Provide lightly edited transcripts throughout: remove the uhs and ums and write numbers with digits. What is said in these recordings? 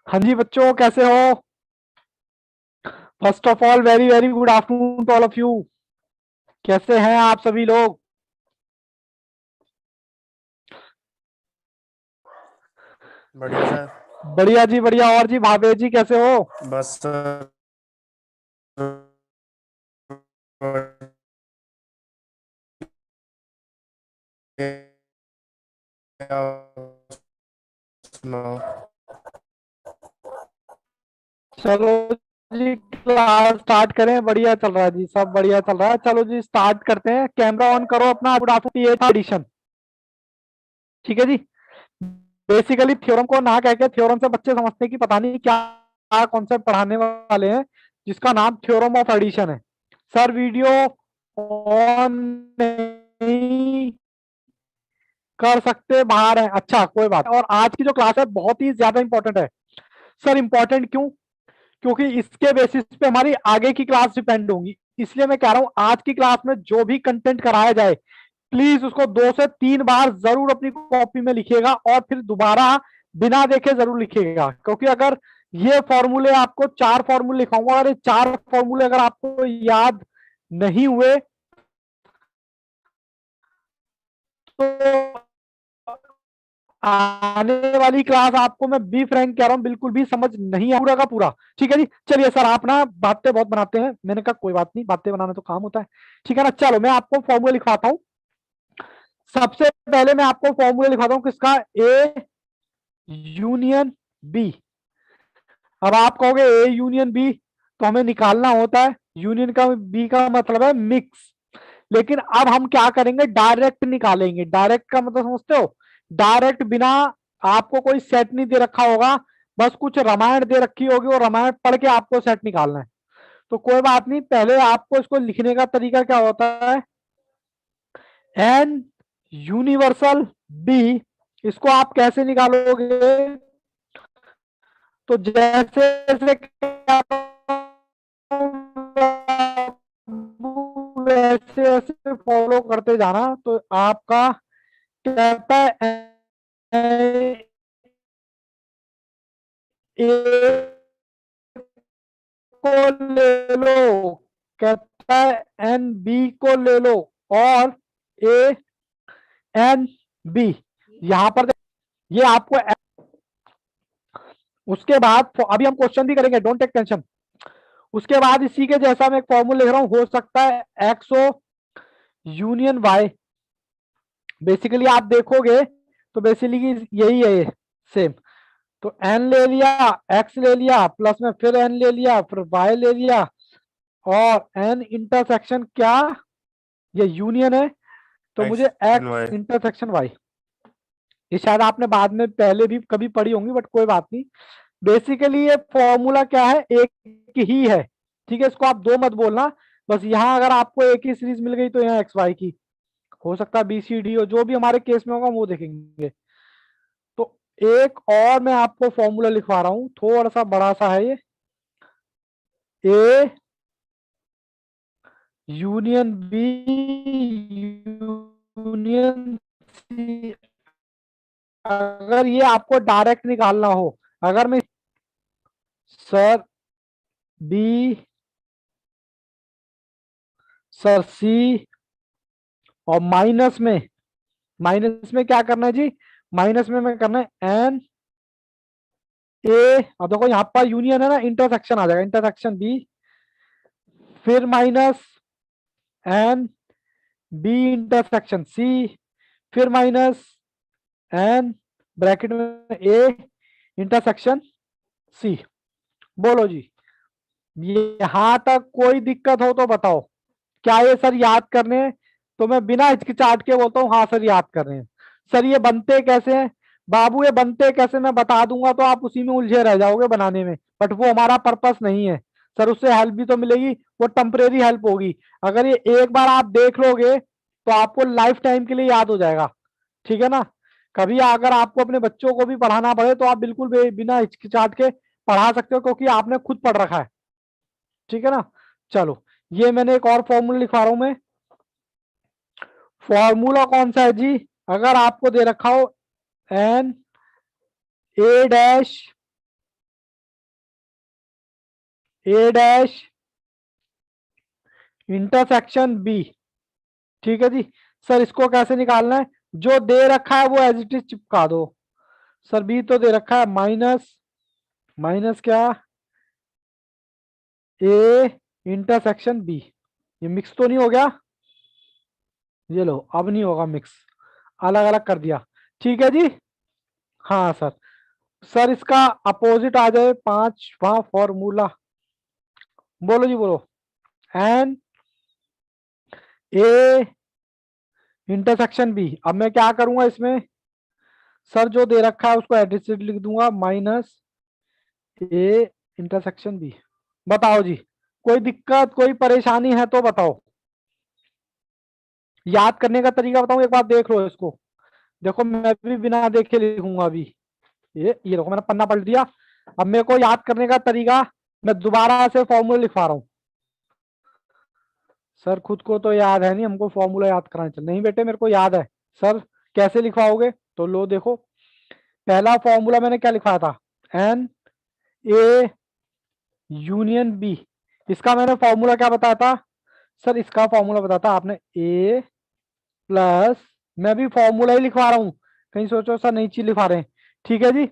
हाँ जी बच्चों, कैसे हो? First of all very very good afternoon to all of you. कैसे हैं आप सभी लोग? बढ़िया सर। बढ़िया जी बढ़िया। और जी भावे जी कैसे हो? बस सर, सुनाओ। चलो जी, क्लास स्टार्ट करें। बढ़िया चल रहा है जी, सब बढ़िया चल रहा है। चलो जी स्टार्ट करते हैं। कैमरा ऑन करो अपना। Good afternoon edition. ठीक है जी। बेसिकली थ्योरम को ना कह के थ्योरम से बच्चे समझते हैं कि पता नहीं क्या कॉन्सेप्ट पढ़ाने वाले हैं, जिसका नाम थ्योरम ऑफ एडिशन है। सर वीडियो ऑन नहीं कर सकते, बाहर है। अच्छा कोई बात। और आज की जो क्लास है बहुत ही ज्यादा इंपॉर्टेंट है। सर इंपॉर्टेंट क्यों? क्योंकि इसके बेसिस पे हमारी आगे की क्लास डिपेंड होंगी। इसलिए मैं कह रहा हूं आज की क्लास में जो भी कंटेंट कराया जाए, प्लीज उसको 2 से 3 बार जरूर अपनी कॉपी में लिखिएगा और फिर दोबारा बिना देखे जरूर लिखिएगा। क्योंकि अगर ये फॉर्मूले, आपको 4 फॉर्मूले लिखाऊंगा, अगर ये 4 फॉर्मूले अगर आपको याद नहीं हुए तो आने वाली क्लास आपको मैं बी फ्रैंक कह रहा हूं बिल्कुल भी समझ नहीं पूरा का पूरा। ठीक है जी। चलिए सर, आप ना बातें बहुत बनाते हैं। मैंने कहा कोई बात नहीं, बातें बनाना तो काम होता है। ठीक है ना। चलो मैं आपको फॉर्मूला लिखवाता हूं। सबसे पहले मैं आपको फॉर्मूला लिखवाता हूं किसका? A union B. अब आप कहोगे ए यूनियन बी तो हमें निकालना होता है। यूनियन का बी का मतलब है मिक्स। लेकिन अब हम क्या करेंगे? डायरेक्ट निकालेंगे। डायरेक्ट का मतलब समझते हो? डायरेक्ट बिना आपको कोई सेट नहीं दे रखा होगा, बस कुछ रामायण दे रखी होगी और रामायण पढ़ के आपको सेट निकालना है। तो कोई बात नहीं, पहले आपको इसको लिखने का तरीका क्या होता है? An universal B. इसको आप कैसे निकालोगे? तो जैसे जैसे वैसे वैसे फॉलो करते जाना तो आपका कहता है ए को ले लो, कहता है एन बी को ले लो, और ए एन बी यहां पर ये आपको। उसके बाद अभी हम क्वेश्चन भी करेंगे, डोंट टेक टेंशन। उसके बाद इसी के जैसा मैं एक फॉर्मूला लिख रहा हूं, हो सकता है एक्सो यूनियन वाई। बेसिकली आप देखोगे तो बेसिकली यही है ये सेम। तो एन ले लिया, एक्स ले लिया, प्लस में फिर एन ले लिया, फिर वाई ले लिया, और एन इंटरसेक्शन क्या? ये यूनियन है, तो एक्स मुझे and X Y. Intersection Y. ये शायद आपने बाद में पहले भी कभी पढ़ी होंगी, बट कोई बात नहीं। बेसिकली ये फॉर्मूला क्या है? एक ही है। ठीक है, इसको आप दो मत बोलना। बस यहाँ अगर आपको एक ही सीरीज मिल गई तो यहाँ एक्स वाई की हो सकता है बी सी डी हो, जो भी हमारे केस में होगा वो देखेंगे। तो एक और मैं आपको फॉर्मूला लिखवा रहा हूं, थोड़ा सा बड़ा सा है ये। A union B union C. अगर ये आपको डायरेक्ट निकालना हो, अगर मैं सर बी, सर सी, और माइनस में क्या करना है जी? माइनस में मैं करना है एन ए। अब देखो यहाँ पर यूनियन है ना, इंटरसेक्शन आ जाएगा, इंटरसेक्शन बी, फिर minus N B intersection C, फिर माइनस एन ब्रैकेट में ए इंटरसेक्शन सी। बोलो जी, ये यहां तक कोई दिक्कत हो तो बताओ। क्या ये सर याद करने हैं? तो मैं बिना हिचकिचाहट के बोलता हूँ हाँ सर याद कर रहे हैं। सर ये बनते कैसे हैं? बाबू ये बनते कैसे मैं बता दूंगा तो आप उसी में उलझे रह जाओगे बनाने में, बट वो हमारा पर्पस नहीं है। सर उससे हेल्प भी तो मिलेगी, वो टेम्परेरी हेल्प होगी। अगर ये एक बार आप देख लोगे तो आपको लाइफ टाइम के लिए याद हो जाएगा। ठीक है ना। कभी अगर आपको अपने बच्चों को भी पढ़ाना पड़े तो आप बिल्कुल बिना हिचकिचाहट के पढ़ा सकते हो, क्योंकि आपने खुद पढ़ रखा है। ठीक है ना। चलो, ये मैंने एक और फॉर्मूला लिखवा रहा हूं मैं। फॉर्मूला कौन सा है जी? अगर आपको दे रखा हो N A dash A dash intersection B. ठीक है जी। सर इसको कैसे निकालना है? जो दे रखा है वो एज इट इज चिपका दो। सर बी तो दे रखा है माइनस, माइनस क्या, ए इंटरसेक्शन बी। ये मिक्स तो नहीं हो गया? ये लो, अब नहीं होगा मिक्स, अलग अलग कर दिया। ठीक है जी। हाँ सर। सर इसका अपोजिट आ जाए पांचवा फॉर्मूला। बोलो जी बोलो। N A intersection B. अब मैं क्या करूंगा इसमें? सर जो दे रखा है उसको एडिशन लिख दूंगा, माइनस ए इंटरसेक्शन बी। बताओ जी, कोई दिक्कत कोई परेशानी है तो बताओ। याद करने का तरीका बताऊं, एक बार देख लो इसको। देखो मैं भी बिना देखे लिखूंगा अभी। ये देखो मैंने पन्ना पलट दिया। अब मेरे को याद करने का तरीका, मैं दोबारा से फॉर्मूला लिखवा रहा हूं। सर खुद को तो याद है नहीं, हमको फॉर्मूला याद कराना चाहिए। नहीं बेटे मेरे को याद है। सर कैसे लिखवाओगे? तो लो देखो, पहला फॉर्मूला मैंने क्या लिखवाया था? N A union B. इसका मैंने फॉर्मूला क्या बताया था? सर इसका फॉर्मूला बताया था आपने ए प्लस, मैं भी फॉर्मूला ही लिखवा रहा हूं, कहीं सोचो सर नई चीज लिखवा रहे हैं। ठीक है जी।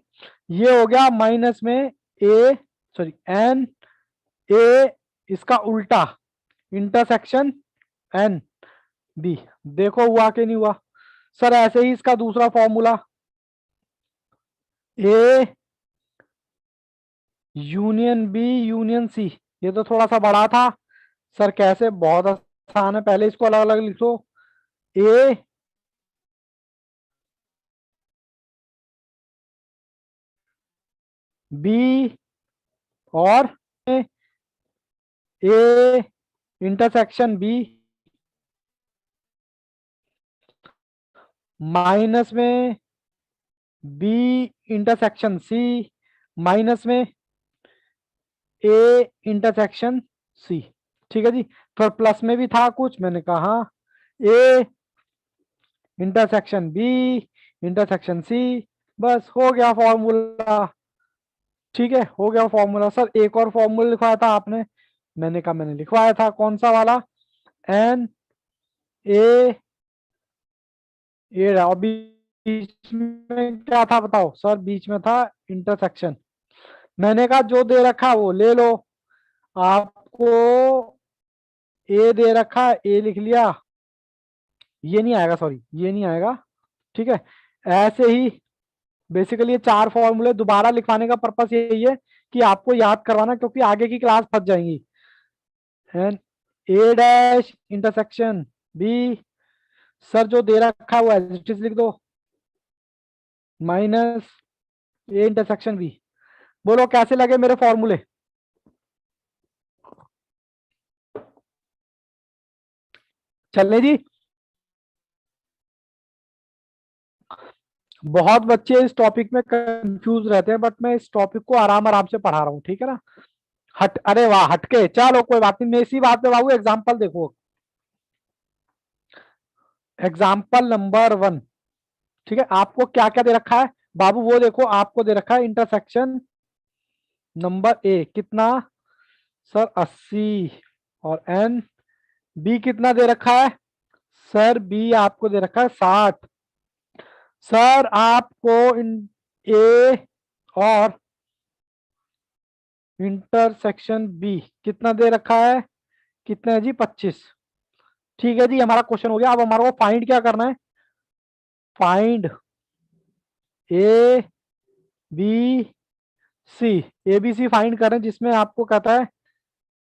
ये हो गया माइनस में ए, सॉरी एन ए, इसका उल्टा इंटरसेक्शन एन बी। देखो हुआ कि नहीं हुआ? सर ऐसे ही इसका दूसरा formula, A union B union C. ये तो थोड़ा सा बड़ा था। सर कैसे? बहुत आसान है, पहले इसको अलग अलग लिखो। ए बी और ए इंटरसेक्शन बी, माइनस में बी इंटरसेक्शन सी, माइनस में ए इंटरसेक्शन सी। ठीक है जी। फिर प्लस में भी था कुछ, मैंने कहा A intersection B intersection C. बस हो गया फॉर्मूला। ठीक है, हो गया फॉर्मूला। सर एक और फॉर्मूला लिखवाया था आपने, मैंने कहा मैंने लिखवाया था, कौन सा वाला? एन ए और बीच में क्या था बताओ? सर बीच में था इंटरसेक्शन। मैंने कहा जो दे रखा वो ले लो। आपको ए दे रखा, ए लिख लिया। ये नहीं आएगा, सॉरी ये नहीं आएगा। ठीक है, ऐसे ही बेसिकली ये चार फॉर्मूले दोबारा लिखवाने का पर्पस यही है कि आपको याद करवाना, क्योंकि आगे की क्लास फंस जाएंगी। And A dash intersection B. Sir जो दे रखा है वो एज इट इज लिख दो, माइनस ए इंटरसेक्शन बी। बोलो कैसे लगे मेरे फॉर्मूले? चलने जी। बहुत बच्चे इस टॉपिक में कंफ्यूज रहते हैं, बट मैं इस टॉपिक को आराम आराम से पढ़ा रहा हूँ। ठीक है ना? हट, अरे वाह हटके, चलो कोई बात नहीं। मैं इसी बात पे बाबू एग्जाम्पल देखो, एग्जाम्पल नंबर वन। ठीक है, आपको क्या क्या दे रखा है बाबू? वो देखो, आपको दे रखा है इंटरसेक्शन नंबर ए कितना? सर 80। और एन बी कितना दे रखा है? सर बी आपको दे रखा है 60। सर आपको ए और इंटरसेक्शन बी कितना दे रखा है? कितना है जी? 25। ठीक है जी, हमारा क्वेश्चन हो गया। अब हमारे को फाइंड क्या करना है? Find A B C. A B C find करें, जिसमें आपको कहता है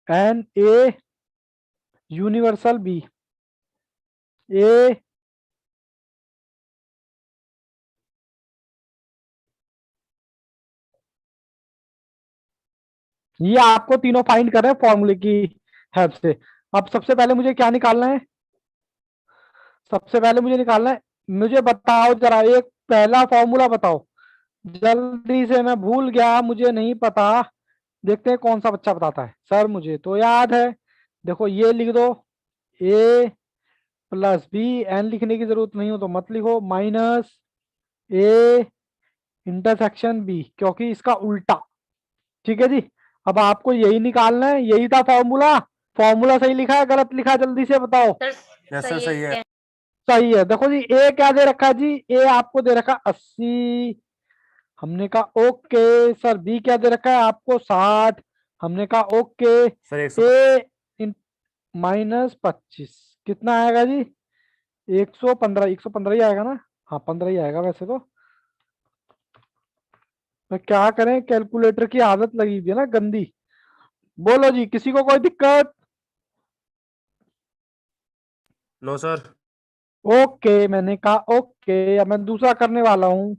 एन ए यूनिवर्सल बी। ए ये आपको तीनों फाइंड कर रहे हैं फॉर्मूले की हेल्प से। अब सबसे पहले मुझे क्या निकालना है? सबसे पहले मुझे निकालना है, मुझे बताओ जरा एक पहला फॉर्मूला बताओ। जल्दी से, मैं भूल गया, मुझे नहीं पता। देखते हैं कौन सा बच्चा बताता है। सर मुझे तो याद है, देखो ये लिख दो, ए प्लस बी। एन लिखने की जरूरत नहीं हो तो मत लिखो, माइनस ए इंटरसेक्शन बी, क्योंकि इसका उल्टा। ठीक है जी। अब आपको यही निकालना है, यही था फॉर्मूला। फॉर्मूला सही लिखा है गलत लिखा है, जल्दी से बताओ। यस सर सही है। सही है। देखो जी, ए क्या दे रखा है जी, ए आपको दे रखा 80। हमने कहा ओके सर। बी क्या दे रखा है आपको 60। हमने कहा ओके। सर ए -25 कितना आएगा जी? 115। 115 ही आएगा ना? हाँ 15 ही आएगा वैसे तो। क्या करें, कैलकुलेटर की आदत लगी हुई है ना गंदी। बोलो जी, किसी को कोई दिक्कत? No sir. ओके, मैंने कहा ओके। अब मैं दूसरा करने वाला हूँ।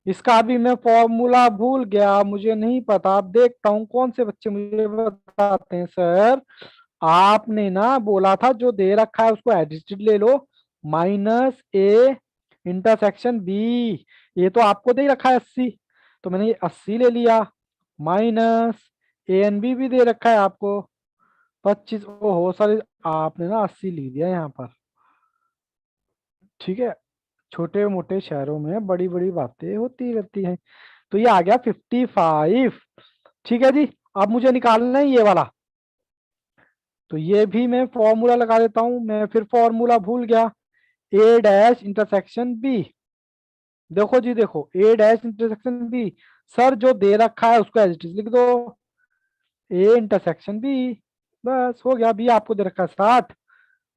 इसका भी मैं फॉर्मूला भूल गया, मुझे नहीं पता। अब देखता हूँ कौन से बच्चे मुझे बताते हैं। सर आपने ना बोला था जो दे रखा है उसको एडिटेड ले लो। -a intersection B. ये तो आपको दे ही रखा है 80, तो मैंने ये 80 ले लिया। -a भी दे रखा है आपको 25। ओहो सर, आपने ना 80 लिख दिया यहाँ पर। ठीक है, छोटे मोटे शहरों में बड़ी बड़ी बातें होती रहती हैं। तो ये आ गया 55। ठीक है जी। अब मुझे निकालना है ये वाला। तो ये भी मैं फॉर्मूला लगा देता हूं। मैं फिर फॉर्मूला भूल गया। ए डैश इंटरसेक्शन बी। देखो जी देखो, ए डैश इंटरसेक्शन बी। सर जो दे रखा है उसको एज इट इज लिख दो। A intersection B. बस हो गया। बी आपको दे रखा है 60,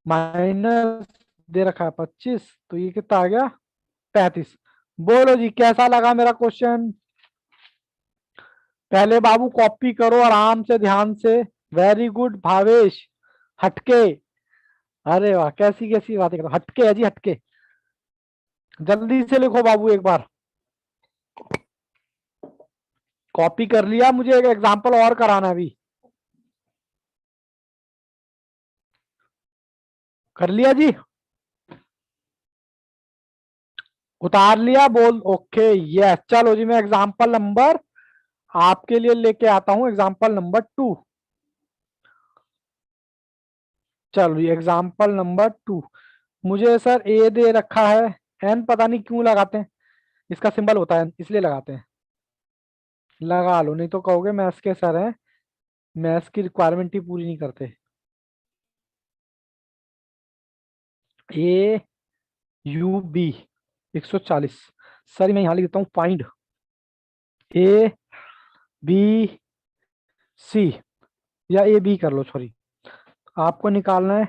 माइनस दे रखा है 25, तो ये कितना आ गया? 35। बोलो जी कैसा लगा मेरा क्वेश्चन? पहले बाबू कॉपी करो आराम से ध्यान से। Very good Bhavesh. हटके। अरे वाह, कैसी कैसी बातें करो। हटके है जी, हटके। जल्दी से लिखो बाबू एक बार। कॉपी कर लिया? मुझे एक एग्जांपल और कराना है अभी। कर लिया जी? उतार लिया? बोल ओके यस। चलो जी, मैं एग्जांपल नंबर आपके लिए लेके आता हूं। Example number 2। चलो जी, एग्जांपल नंबर 2। मुझे सर ए दे रखा है। एन पता नहीं क्यों लगाते हैं, इसका सिंबल होता है इसलिए लगाते हैं। लगा लो, नहीं तो कहोगे मैथ्स के सर हैं, मैथ्स की रिक्वायरमेंट ही पूरी नहीं करते। ए यू बी 140। सर मैं यहां लिख देता हूँ फाइंड ए बी सी, या ए बी कर लो सॉरी। आपको निकालना है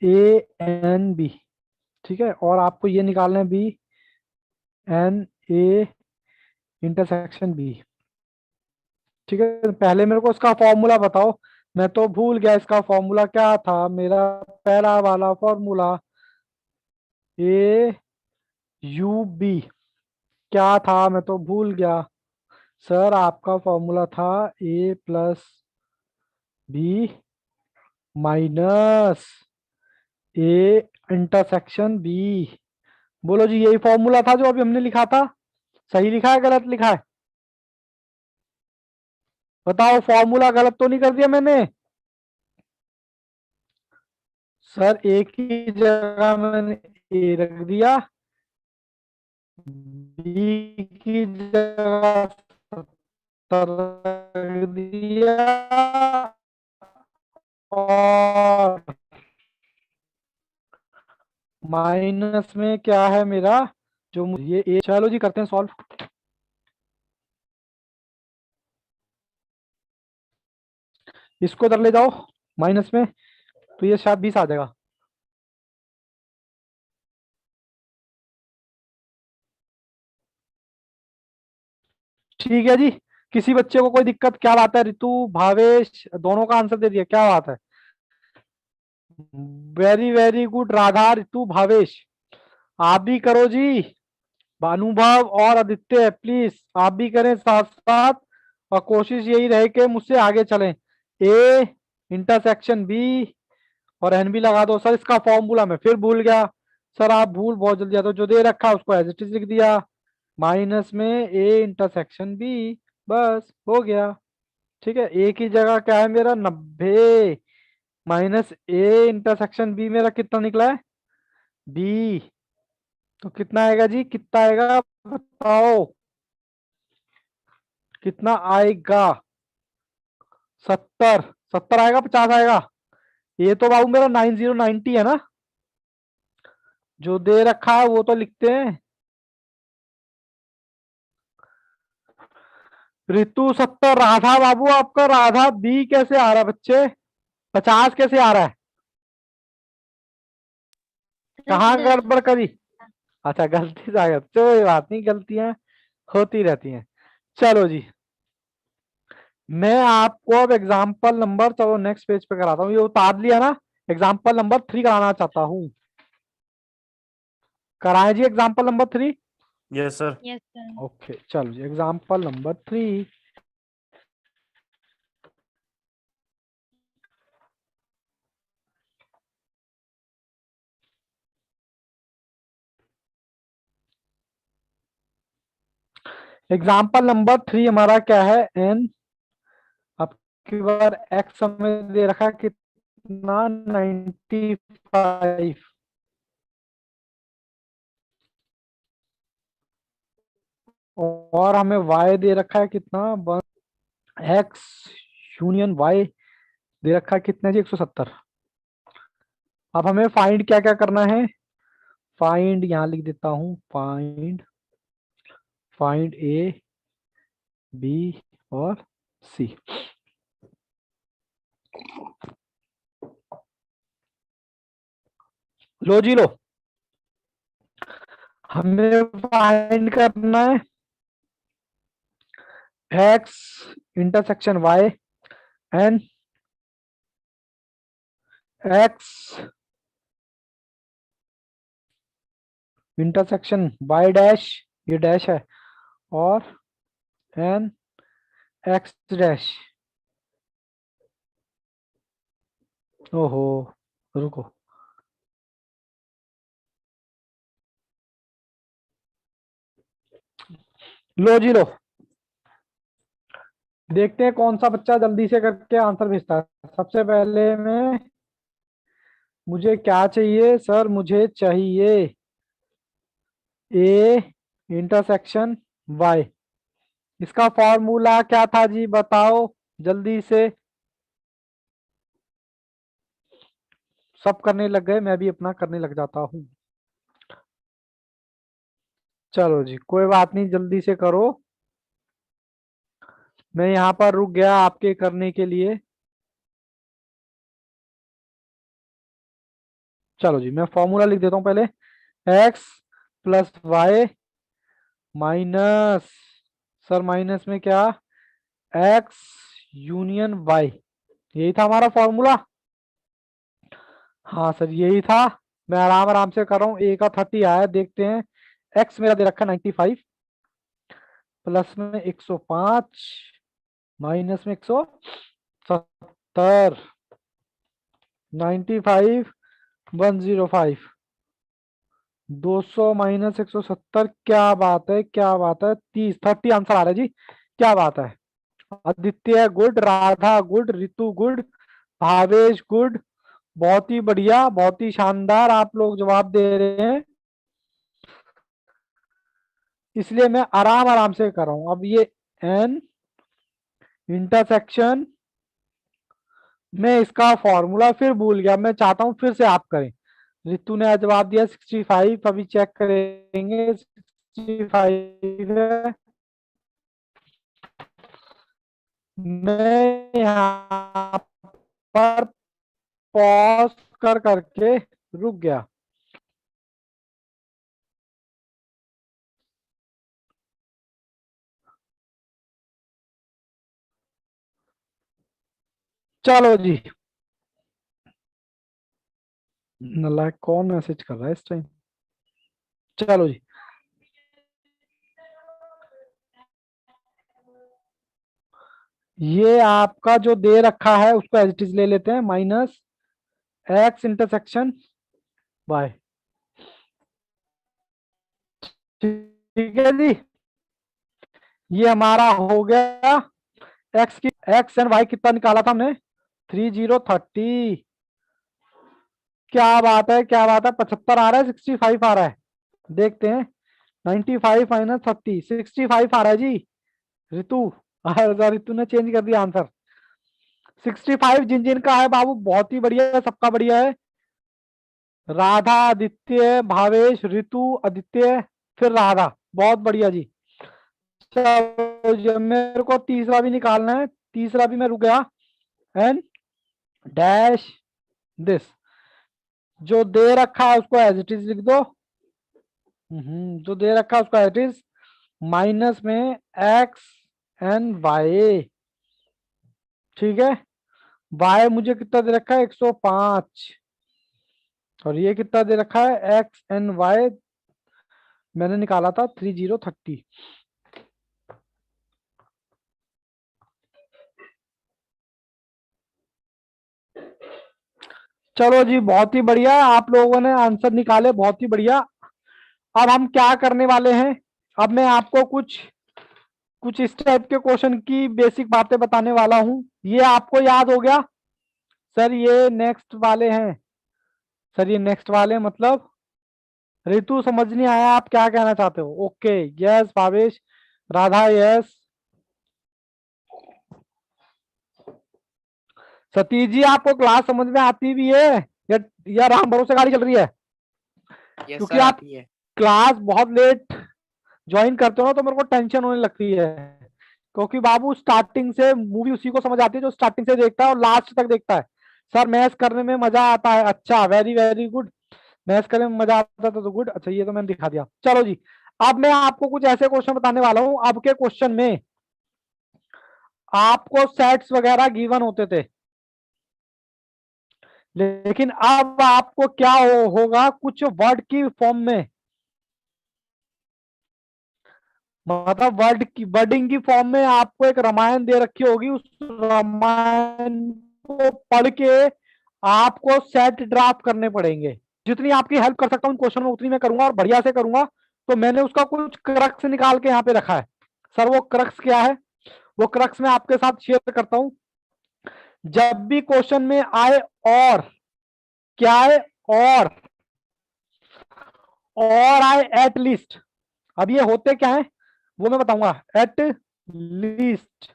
ए एन बी। ठीक है, और आपको ये निकालना है B N A intersection B. ठीक है, पहले मेरे को इसका फॉर्मूला बताओ। मैं तो भूल गया इसका फॉर्मूला क्या था। मेरा पहला वाला फॉर्मूला ए यू बी क्या था, मैं तो भूल गया। सर आपका फॉर्मूला था A plus B minus A intersection B. बोलो जी, यही फॉर्मूला था जो अभी हमने लिखा था? सही लिखा है गलत लिखा है? बताओ, फॉर्मूला गलत तो नहीं कर दिया मैंने? सर एक ही जगह मैंने ए रख दिया, बी की जगह 70 रख दिया, और माइनस में क्या है मेरा, जो ये ए। चलो जी करते हैं सॉल्व। इसको इधर ले जाओ माइनस में, तो ये शायद 20 आ जाएगा। ठीक है जी। किसी बच्चे को कोई दिक्कत? क्या बात है? ऋतु भावेश दोनों का आंसर दे दिया, क्या बात है? वेरी वेरी गुड राधा, ऋतु, भावेश। आप भी करो जी। भानुभव और आदित्य प्लीज आप भी करें साथ साथ। और कोशिश यही रहे कि मुझसे आगे चलें। ए इंटरसेक्शन बी और एन बी लगा दो। सर इसका फॉर्मूला मैं फिर भूल गया। सर आप भूल बहुत जल्दी आते हो। जो दे रखा है उसको एज इट इज लिख दिया, माइनस में ए इंटरसेक्शन बी। बस हो गया। ठीक है, ए की जगह क्या है मेरा 90, माइनस ए इंटरसेक्शन बी मेरा कितना निकला है? बी। तो कितना आएगा जी, कितना आएगा बताओ? कितना आएगा? 70 70 आएगा, 50 आएगा। ये तो बाबू मेरा 9090 है ना, जो दे रखा है वो तो लिखते हैं। ऋतु 70, राधा बाबू आपका राधा बी कैसे आ रहा है बच्चे? 50 कैसे आ रहा है? कहाँ गड़बड़ करी? अच्छा गलती से आ गया, कोई बात नहीं, गलतियां होती रहती हैं। चलो जी, मैं आपको अब एग्जाम्पल नंबर, चलो नेक्स्ट पेज पे कराता हूँ, ये उतार लिया ना। एग्जाम्पल नंबर 3 कराना चाहता हूँ, कराएं जी example number 3। Yes sir. Yes sir. Okay चलो जी, एग्जाम्पल नंबर 3। एग्जाम्पल नंबर 3 हमारा क्या है? एन, अब की बार एक्स हमें दे रखा है कितना? 95। और हमें y दे रखा है कितना? एक्स यूनियन y दे रखा है कितना जी? 170। अब हमें फाइंड क्या क्या करना है? फाइंड यहां लिख देता हूं, फाइंड फाइंड ए, बी और सी। लो जी लो, हमें फाइंड करना है X intersection Y and X intersection Y dash, ये डैश है, और एन एक्स डैश। ओहो, रुको, लो जी लो, देखते हैं कौन सा बच्चा जल्दी से करके आंसर भेजता है। सबसे पहले में मुझे क्या चाहिए सर? मुझे चाहिए ए इंटरसेक्शन वाई। इसका फॉर्मूला क्या था जी, बताओ जल्दी से। सब करने लग गए, मैं भी अपना करने लग जाता हूँ। चलो जी, कोई बात नहीं, जल्दी से करो, मैं यहाँ पर रुक गया आपके करने के लिए। चलो जी, मैं फॉर्मूला लिख देता हूँ पहले। X plus Y minus, sir minus में क्या? एक्स यूनियन वाई, यही था हमारा फॉर्मूला। हाँ सर यही था, मैं आराम आराम से कर रहा हूँ। ए का 30 आया, देखते हैं। एक्स मेरा दे रखा 95, प्लस में 105, माइनस में 170, 95 105, 200 माइनस 170, क्या बात है, क्या बात है, 30 आंसर आ रहा है जी, क्या बात है। आदित्य गुड, राधा गुड, ऋतु गुड, भावेश गुड, बहुत ही बढ़िया, बहुत ही शानदार आप लोग जवाब दे रहे हैं, इसलिए मैं आराम आराम से कर रहा हूं। अब ये एन इंटरसेक्शन, मैं इसका फॉर्मूला फिर भूल गया, मैं चाहता हूं फिर से आप करें। ऋतु ने जवाब दिया 65, अभी चेक करेंगे 65 है। मैं यहाँ पर पॉज कर करके रुक गया। चलो जी, नालायक कौन मैसेज कर रहा है इस टाइम? चलो जी, ये आपका जो दे रखा है उसको एज इट इज ले लेते हैं, माइनस एक्स इंटरसेक्शन वाई। ठीक है जी, ये हमारा हो गया। एक्स की, एक्स एंड वाई कितना निकाला था हमने? 3030। क्या बात है, क्या बात है, 75 आ रहा है, 65 आ रहा है, देखते हैं। 95 माइनस 30, 65 आ रहा है जी। ऋतु, ऋतु ने चेंज कर दिया आंसर। 65 जिन जिन का है बाबू, बहुत ही बढ़िया है, सबका बढ़िया है। राधा, आदित्य, भावेश, ऋतु, आदित्य, फिर राधा, बहुत बढ़िया जी। चलो जब मेरे को तीसरा भी निकालना है, तीसरा भी मैं रुक गया। एंड डैश दिस, जो दे रखा है उसको एज इट इज लिख दो। जो दे रखा है उसको एज इट इज, माइनस में एक्स एंड वाई। ठीक है, वाई मुझे कितना दे रखा है, 105, और ये कितना दे रखा है, एक्स एंड वाई मैंने निकाला था 3030। चलो जी, बहुत ही बढ़िया, आप लोगों ने आंसर निकाले, बहुत ही बढ़िया। अब हम क्या करने वाले हैं, अब मैं आपको कुछ कुछ इस टाइप के क्वेश्चन की बेसिक बातें बताने वाला हूं। ये आपको याद हो गया सर, ये नेक्स्ट वाले हैं सर, ये नेक्स्ट वाले मतलब ऋतु समझ नहीं आया आप क्या कहना चाहते हो? Okay, yes Bhavesh, Radha yes, Satish ji आपको क्लास समझ में आती भी है या राम भरोसे गाड़ी चल रही है? यस क्योंकि सर आप आती है। क्लास बहुत लेट ज्वाइन करते हो ना, तो मेरे को टेंशन होने लगती है। क्योंकि बाबू स्टार्टिंग से मूवी उसी को समझ आती है जो स्टार्टिंग से देखता है और लास्ट तक देखता है। सर मैथ्स करने में मजा आता है, अच्छा वेरी वेरी गुड, मैथ्स करने में मजा आता था तो गुड। अच्छा ये तो मैंने दिखा दिया। चलो जी, अब मैं आपको कुछ ऐसे क्वेश्चन बताने वाला हूं। अब के क्वेश्चन में आपको सेट्स वगैरह गिवन होते थे, लेकिन अब आपको क्या होगा, कुछ वर्ड की फॉर्म में, मतलब वर्डिंग की फॉर्म में आपको एक रामायण दे रखी होगी। उस रामायण को पढ़ के आपको सेट ड्राफ्ट करने पड़ेंगे। जितनी आपकी हेल्प कर सकता हूँ क्वेश्चन में उतनी मैं करूंगा और बढ़िया से करूंगा। तो मैंने उसका कुछ क्रक्स निकाल के यहाँ पे रखा है। सर वो क्रक्स क्या है, वो क्रक्स मैं आपके साथ शेयर करता हूं। जब भी क्वेश्चन में आए और, क्या है, और आए एट लीस्ट, अब ये होते क्या है वो मैं बताऊंगा। एट लीस्ट,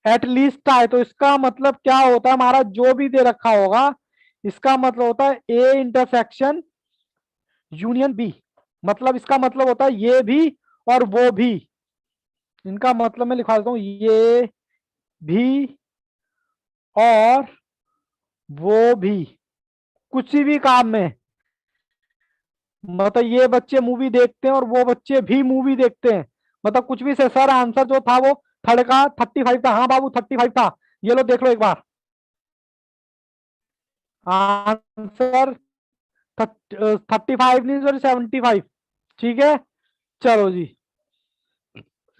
एट लीस्ट आए तो इसका मतलब क्या होता है, हमारा जो भी दे रखा होगा इसका मतलब होता है ए इंटरसेक्शन यूनियन बी। मतलब इसका मतलब होता है ये भी और वो भी। इनका मतलब मैं लिखा देता हूं, ये भी और वो भी, कुछ भी काम में। मतलब ये बच्चे मूवी देखते हैं और वो बच्चे भी मूवी देखते हैं, मतलब कुछ भी से। सर आंसर जो था वो थर्ड का 35 था। हाँ बाबू 35 था, ये लो देख लो एक बार आंसर। 35 नहीं सॉरी 75। ठीक है, चलो जी।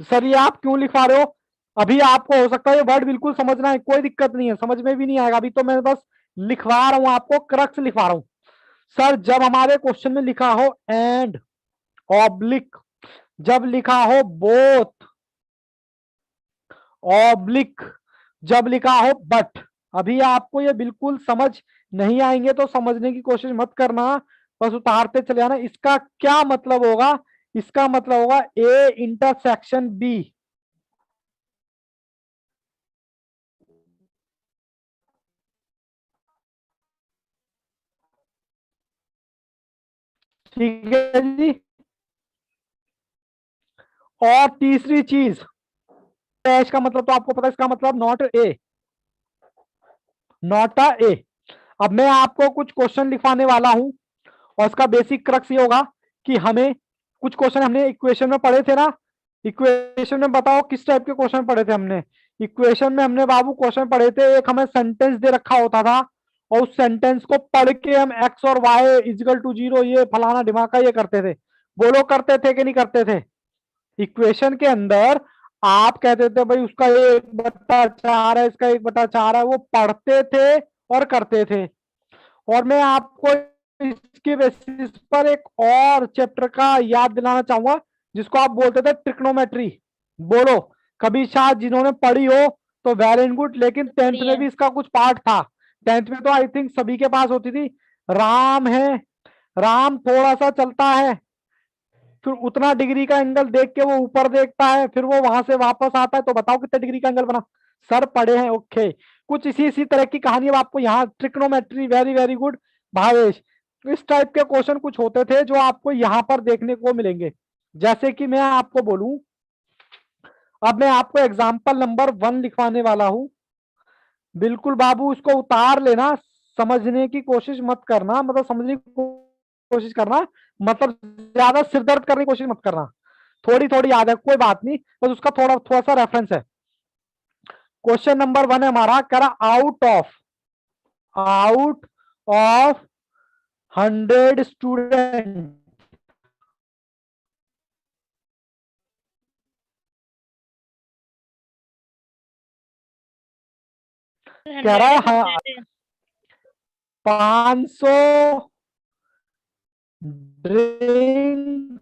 सर ये आप क्यों लिखवा रहे हो? अभी आपको हो सकता है ये वर्ड बिल्कुल समझना है, कोई दिक्कत नहीं है, समझ में भी नहीं आएगा। अभी तो मैं बस लिखवा रहा हूं आपको, क्रक्स लिखवा रहा हूं। सर जब हमारे क्वेश्चन में लिखा हो एंड, ऑब्लिक, जब लिखा हो बोथ, ऑब्लिक, जब लिखा हो बट, अभी आपको ये बिल्कुल समझ नहीं आएंगे तो समझने की कोशिश मत करना, बस उतारते चले जाना। इसका क्या मतलब होगा, इसका मतलब होगा ए इंटरसेक्शन बी। ठीक है जी। और तीसरी चीज, डैश का मतलब तो आपको पता है, इसका मतलब नॉट ए, नॉट अ ए। अब मैं आपको कुछ क्वेश्चन लिखवाने वाला हूं और इसका बेसिक क्रक्स ये होगा कि हमें कुछ क्वेश्चन हमने इक्वेशन में पढ़े थे ना। इक्वेशन में बताओ किस टाइप के क्वेश्चन पढ़े थे हमने? इक्वेशन में हमने बाबू क्वेश्चन पढ़े थे, एक हमें सेंटेंस दे रखा होता था और उस सेंटेंस को पढ़ के हम एक्स और वाई इजिकल टू जीरो, ये फलाना ढिमाका ये करते थे। बोलो करते थे कि नहीं करते थे? इक्वेशन के अंदर आप कहते थे भाई उसका 1/4 है, इसका 1/4 है, वो पढ़ते थे और करते थे। और मैं आपको इसके बेसिस पर एक और चैप्टर का याद दिलाना चाहूंगा जिसको आप बोलते थे ट्रिग्नोमेट्री। बोलो कभी शायद जिन्होंने पढ़ी हो तो वेल एंड गुड, लेकिन 10th में भी इसका कुछ पार्ट था। 10th में तो आई थिंक सभी के पास होती थी। राम है, राम थोड़ा सा चलता है, फिर उतना डिग्री का एंगल देख के वो ऊपर देखता है, फिर वो वहां से वापस आता है, तो बताओ कितने डिग्री का एंगल बना? सर पढ़े हैं, ओके। कुछ इसी तरह की कहानी अब आपको यहाँ trigonometry, very very good Bhavesh. इस टाइप के क्वेश्चन कुछ होते थे जो आपको यहाँ पर देखने को मिलेंगे। जैसे कि मैं आपको बोलूं, अब मैं आपको एग्जाम्पल नंबर 1 लिखवाने वाला हूं। बिल्कुल बाबू इसको उतार लेना, समझने की कोशिश मत करना, मतलब समझने की कोशिश करना, मतलब ज्यादा सिरदर्द करने की कोशिश मत करना। थोड़ी थोड़ी याद है, कोई बात नहीं, बस उसका थोड़ा थोड़ा सा रेफरेंस है। क्वेश्चन नंबर 1 है हमारा, कह रहा आउट ऑफ 100 स्टूडेंट, कह रहा है 500 ड्रिंक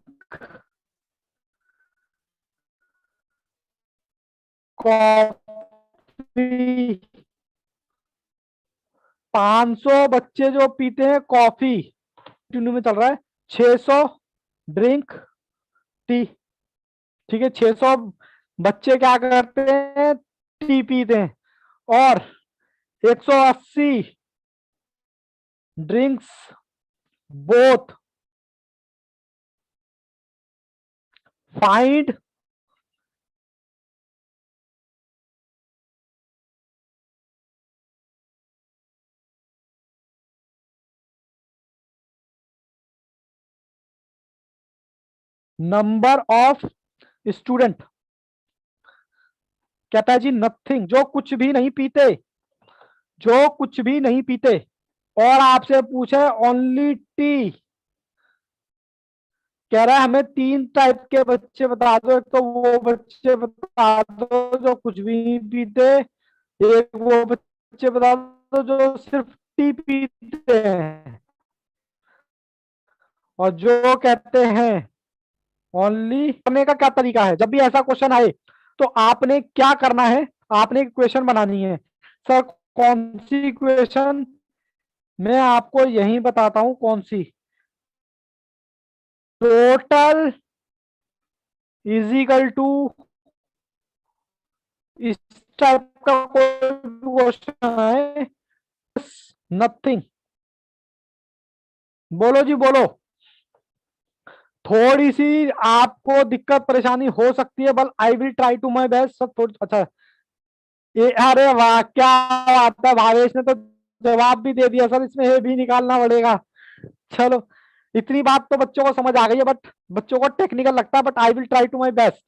कॉफी, 500 बच्चे जो पीते हैं कॉफी, कंटिन्यू में चल रहा है। 600 ड्रिंक टी, ठीक है, 600 बच्चे क्या करते हैं, टी पीते हैं। और 180 drinks both, find number of student. कहता है जी नथिंग, जो कुछ भी नहीं पीते, जो कुछ भी नहीं पीते, और आपसे पूछे ओनली टी। कह रहा है हमें 3 टाइप के बच्चे बता दो। एक तो वो बच्चे बता दो जो कुछ भी नहीं पीते, एक वो बच्चे बता दो जो सिर्फ टी पीते हैं, और जो कहते हैं ओनली। करने का क्या तरीका है, जब भी ऐसा क्वेश्चन आए तो आपने क्या करना है, आपने इक्वेशन बनानी है। सर कौन सी इक्वेशन, मैं आपको यही बताता हूं कौन सी। टोटल इज इक्वल टू, इस टाइप का कोई क्वेश्चन है, नथिंग। बोलो जी बोलो। थोड़ी सी आपको दिक्कत परेशानी हो सकती है, but I will try to my best. सब थोड़ी अच्छा, ये अरे वाह क्या बात है, भावेश ने तो जवाब भी दे दिया सर, इसमें ये भी निकालना पड़ेगा। चलो, इतनी बात तो बच्चों को समझ आ गई है, बट बच्चों को टेक्निकल लगता है, but I will try to my best.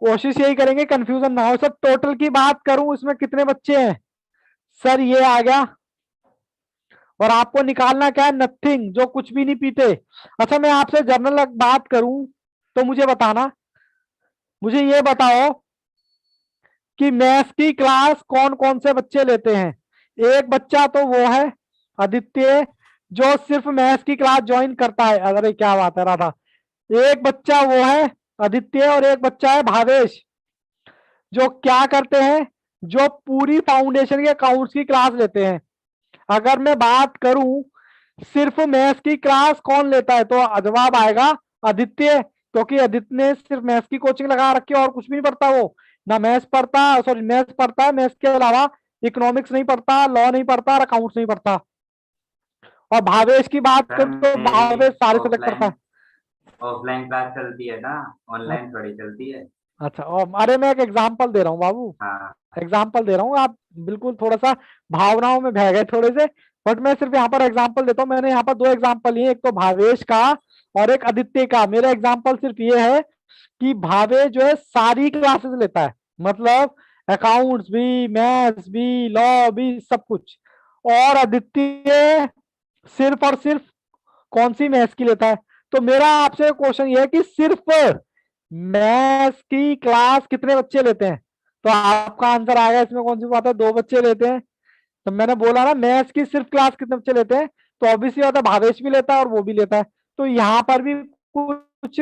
कोशिश यही करेंगे कंफ्यूजन ना हो। सर टोटल की बात करूं इसमें कितने बच्चे हैं, सर ये आ गया। और आपको निकालना क्या है, नथिंग, जो कुछ भी नहीं पीते। अच्छा मैं आपसे जनरल बात करूं तो मुझे बताना, मुझे ये बताओ कि मैथ्स की क्लास कौन कौन से बच्चे लेते हैं। एक बच्चा तो वो है आदित्य, जो सिर्फ मैथ्स की क्लास ज्वाइन करता है। अरे क्या बात है राधा। एक बच्चा वो है आदित्य, और एक बच्चा है भावेश, जो क्या करते हैं, जो पूरी फाउंडेशन के अकाउंट्स की क्लास लेते हैं। अगर मैं बात करूं सिर्फ मैथ्स की क्लास कौन लेता है, तो जवाब आएगा आदित्य, क्योंकि आदित्य ने सिर्फ मैथ्स की कोचिंग लगा रखी है और कुछ भी नहीं पढ़ता वो। ना मैथ्स पढ़ता, सॉरी मैथ्स पढ़ता है, मैथ्स के अलावा इकोनॉमिक्स नहीं पढ़ता, लॉ नहीं पढ़ता और अकाउंट्स नहीं पढ़ता। और भावेश की बात सर करूं तो मेरी भावेश सारे सब्जेक्ट पढ़ता ऑफलाइन है। ऑफलाइन क्लास चलती है ना, अ- ऑनलाइन थोड़ी चलती है। अच्छा, और अरे मैं एक एग्जाम्पल दे रहा हूँ बाबू, हाँ एग्जाम्पल दे रहा हूँ। आप बिल्कुल थोड़ा सा भावनाओं में बह गए थोड़े से, बट मैं सिर्फ यहाँ पर एग्जाम्पल देता हूँ। मैंने यहाँ पर 2 एग्जाम्पल लिए, एक तो भावेश का और एक आदित्य का। मेरा एग्जाम्पल सिर्फ ये है कि भावेश जो है सारी क्लासेस लेता है, मतलब अकाउंट्स भी, मैथ्स भी, लॉ भी, सब कुछ। और आदित्य सिर्फ और सिर्फ कौन सी मैथ्स की लेता है। तो मेरा आपसे क्वेश्चन ये है कि सिर्फ मैथ्स की क्लास कितने बच्चे लेते हैं। तो आपका आंसर आएगा इसमें कौन सी बात है, 2 बच्चे लेते हैं। तो मैंने बोला ना मैथ्स की सिर्फ क्लास कितने बच्चे लेते हैं, तो ऑब्वियसली बात है भावेश भी लेता है और वो भी लेता है। तो यहाँ पर भी कुछ,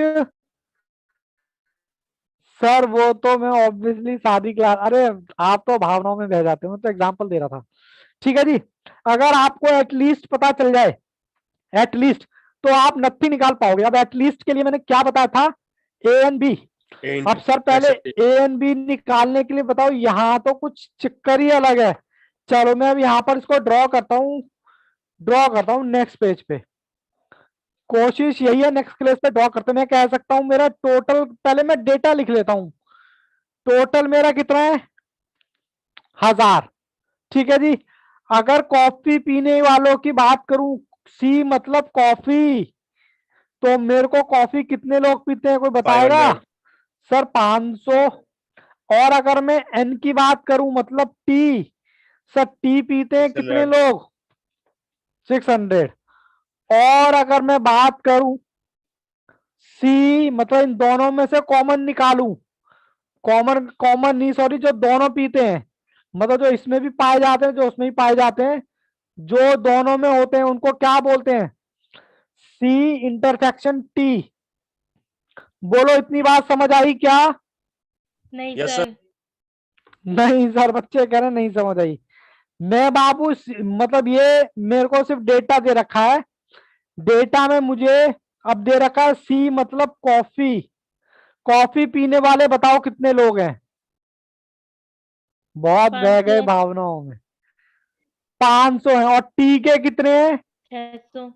सर वो तो मैं ऑब्वियसली सारी क्लास, अरे आप तो भावनाओं में बह जाते हो, मैं तो एग्जाम्पल दे रहा था। ठीक है जी, अगर आपको एटलीस्ट पता चल जाए, एटलीस्ट, तो आप नथी निकाल पाओगे। अब एटलीस्ट के लिए मैंने क्या बताया था, ए एंड बी, अब सर पहले ए एंड बी निकालने के लिए बताओ, यहाँ तो कुछ चक्कर ही अलग है। चलो मैं अब यहाँ पर इसको ड्रॉ करता हूँ नेक्स्ट पेज पे। कोशिश यही है नेक्स्ट क्लास पे ड्रॉ करते, मैं कह सकता हूँ मेरा टोटल, पहले मैं डेटा लिख लेता हूँ। टोटल मेरा कितना है, 1000। ठीक है जी। अगर कॉफी पीने वालों की बात करूं, सी मतलब कॉफी, तो मेरे को कॉफी कितने लोग पीते हैं कोई बताएगा? 500। सर 500। और अगर मैं एन की बात करूं मतलब टी, सर टी पीते हैं कितने 600। लोग? 600। और अगर मैं बात करूं सी मतलब इन दोनों में से कॉमन निकालूं, कॉमन कॉमन नहीं सॉरी, जो दोनों पीते हैं, मतलब जो इसमें भी पाए जाते हैं जो उसमें भी पाए जाते हैं, जो दोनों में होते हैं उनको क्या बोलते हैं? C intersection T. बोलो इतनी बात समझ आई क्या? नहीं यस सर। सर। नहीं सर, बच्चे कह रहे हैं नहीं समझ आई। मैं बाबू मतलब ये मेरे को सिर्फ डेटा दे रखा है, डेटा में मुझे अब दे रखा है सी मतलब कॉफी। कॉफी पीने वाले बताओ कितने लोग हैं? बहुत बह गए 500। भावनाओं में। 500 है। और टी के कितने हैं? 600।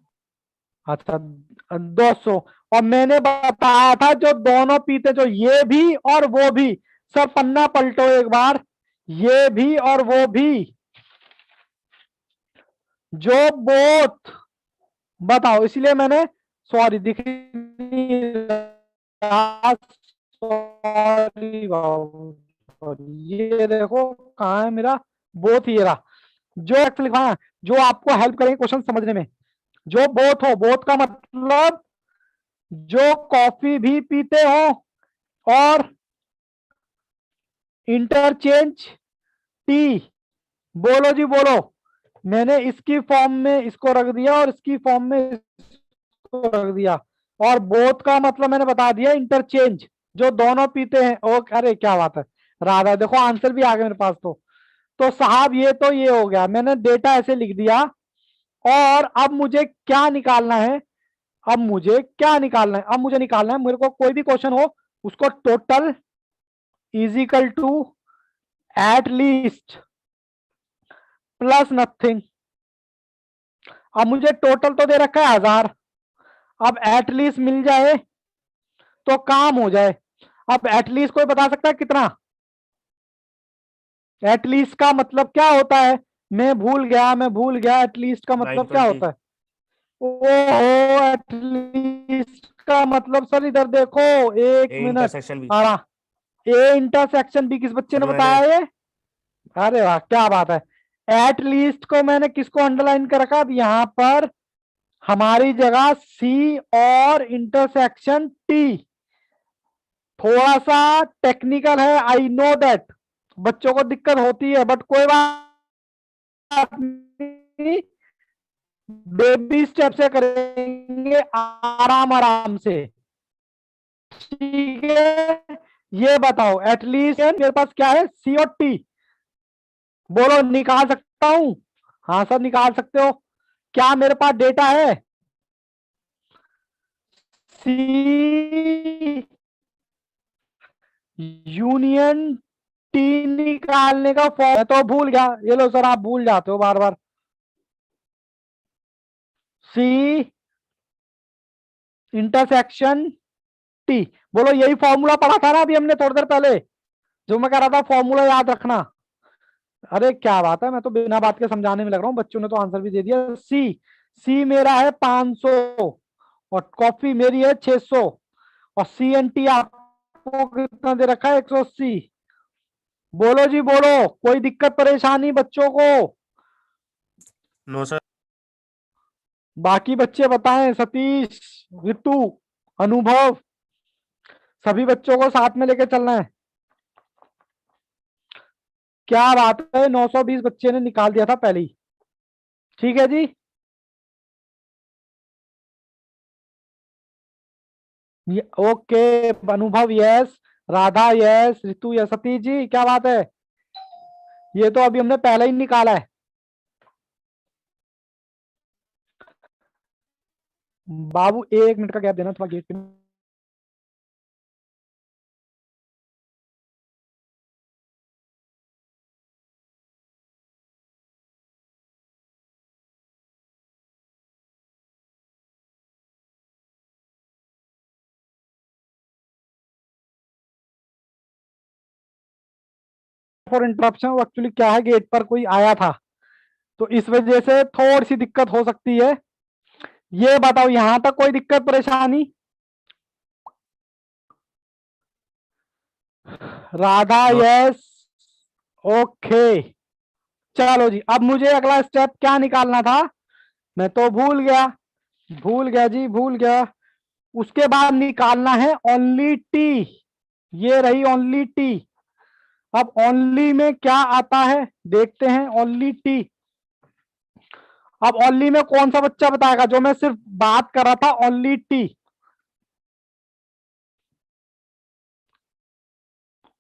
अच्छा 200। और मैंने बताया था जो दोनों पीते, जो ये भी और वो भी। सर पन्ना पलटो एक बार, ये भी और वो भी, जो बोथ, बताओ। इसलिए मैंने सॉरी दिख नहीं रहा, सॉरी बाबू, ये देखो कहाँ है मेरा बोथ, ये रहा। जो एक्ट लिखा है, जो आपको हेल्प करेंगे क्वेश्चन समझने में। जो बोथ हो, बोथ का मतलब जो कॉफी भी पीते हो और इंटरचेंज टी। बोलो जी बोलो। मैंने इसकी फॉर्म में इसको रख दिया और इसकी फॉर्म में इसको रख दिया। और बोथ का मतलब मैंने बता दिया इंटरचेंज, जो दोनों पीते हैं। ओ अरे क्या बात है राधा, देखो आंसर भी आ गया मेरे पास। तो साहब ये तो ये हो गया, मैंने डेटा ऐसे लिख दिया। और अब मुझे क्या निकालना है? अब मुझे क्या निकालना है? अब मुझे निकालना है, मेरे को कोई भी क्वेश्चन हो उसको total is equal to at least plus nothing. अब मुझे टोटल तो दे रखा है 1000, अब एटलीस्ट मिल जाए तो काम हो जाए। अब एटलीस्ट कोई बता सकता है कितना? एटलीस्ट का मतलब क्या होता है? मैं भूल गया एटलीस्ट का मतलब क्या 920। होता है? ओहो, एटलीस्ट का मतलब सर इधर देखो, एक ए मिनट इंटरसेक्शन बी। आ रहा। ए इंटरसेक्शन बी किस बच्चे सर ने मैंने बताया ये? अरे वाह क्या बात है। एटलीस्ट को मैंने किसको अंडरलाइन कर रखा? अब यहां पर हमारी जगह सी और इंटरसेक्शन टी। थोड़ा सा टेक्निकल है, आई नो दैट, बच्चों को दिक्कत होती है, बट कोई बात नहीं, बेबी स्टेप से करेंगे आराम आराम से। ठीक है, ये बताओ एटलीस्ट मेरे पास क्या है, सी और टी। बोलो निकाल सकता हूं? हाँ सर निकाल सकते हो। क्या मेरे पास डेटा है? सी यूनियन टी निकालने का फॉर्म तो भूल गया, ये लो सर, आप भूल जाते हो बार बार। सी इंटरसेक्शन टी। बोलो यही फॉर्मूला पढ़ा था ना अभी हमने थोड़ी देर पहले, जो मैं कह रहा था फॉर्मूला याद रखना। अरे क्या बात है, मैं तो बिना बात के समझाने में लग रहा हूँ, बच्चों ने तो आंसर भी दे दिया। सी सी मेरा है 500 और कॉफी मेरी है 600। और सी एन टी आपको कितना दे रखा है? 180। बोलो जी बोलो, कोई दिक्कत परेशानी बच्चों को? No sir. बाकी बच्चे बताएं, सतीश, रितु, अनुभव, सभी बच्चों को साथ में लेके चलना है। क्या बात है, 920 बच्चे ने निकाल दिया था पहले ही। ठीक है जी। Okay, Anubhav yes, Radha yes, Ritu yes, Satish ji क्या बात है? ये तो अभी हमने पहले ही निकाला है। बाबू 1 मिनट का गैप देना, थोड़ा गेट पे फॉर इंटरप्शन, वो एक्चुअली क्या है, गेट पर कोई आया था, तो इस वजह से थोड़ी सी दिक्कत हो सकती है। ये बताओ यहां तक कोई दिक्कत परेशानी? Radha no yes, okay. चलो जी, अब मुझे अगला स्टेप क्या निकालना था, मैं तो भूल गया, भूल गया जी, भूल गया। उसके बाद निकालना है ओनली टी, ये रही ओनली टी। अब ओनली में क्या आता है देखते हैं, ओनली टी। अब ओनली में कौन सा बच्चा बताएगा, जो मैं सिर्फ बात कर रहा था ओनली टी।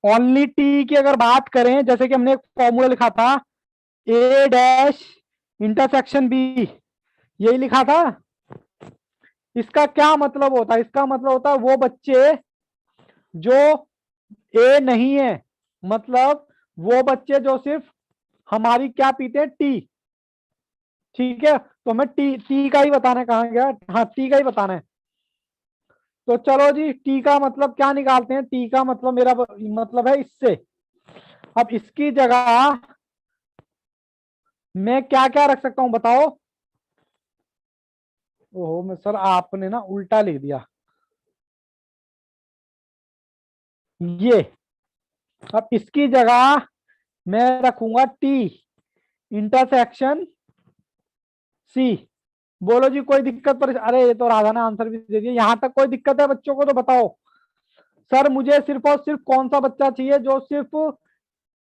ओनली टी की अगर बात करें, जैसे कि हमने एक फॉर्मूला लिखा था, ए डैश इंटरसेक्शन बी, यही लिखा था। इसका क्या मतलब होता है, इसका मतलब होता है वो बच्चे जो ए नहीं है, मतलब वो बच्चे जो सिर्फ हमारी क्या पीते हैं, टी। ठीक है, तो हमें टी टी का ही बताना है, कहाँ गया, हाँ टी का ही बताना है। तो चलो जी, टी का मतलब क्या निकालते हैं, टी का मतलब मेरा मतलब है इससे। अब इसकी जगह मैं क्या क्या रख सकता हूं बताओ? ओहो मैं सर, आपने ना उल्टा लिख दिया ये। अब इसकी जगह मैं रखूंगा टी इंटरसेक्शन सी। बोलो जी कोई दिक्कत पर, अरे ये तो राधा ने आंसर भी दे दिया, यहां तक कोई दिक्कत है बच्चों को तो बताओ। सर मुझे सिर्फ और सिर्फ कौन सा बच्चा चाहिए जो सिर्फ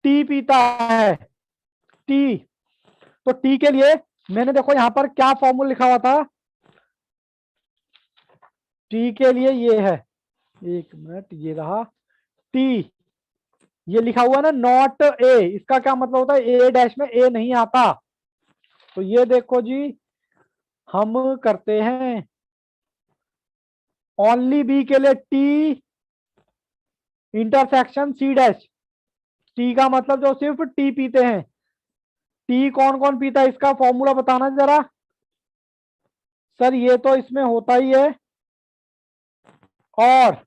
टी पीता है, टी। तो टी के लिए मैंने देखो यहां पर क्या फॉर्मूला लिखा हुआ था, टी के लिए ये है, एक मिनट, ये रहा टी, ये लिखा हुआ ना नॉट ए, इसका क्या मतलब होता है, ए डैश में ए नहीं आता। तो ये देखो जी, हम करते हैं ओनली बी के लिए T intersection C dash. T का मतलब जो सिर्फ टी पीते हैं, टी कौन कौन पीता है इसका फॉर्मूला बताना जरा। सर ये तो इसमें होता ही है, और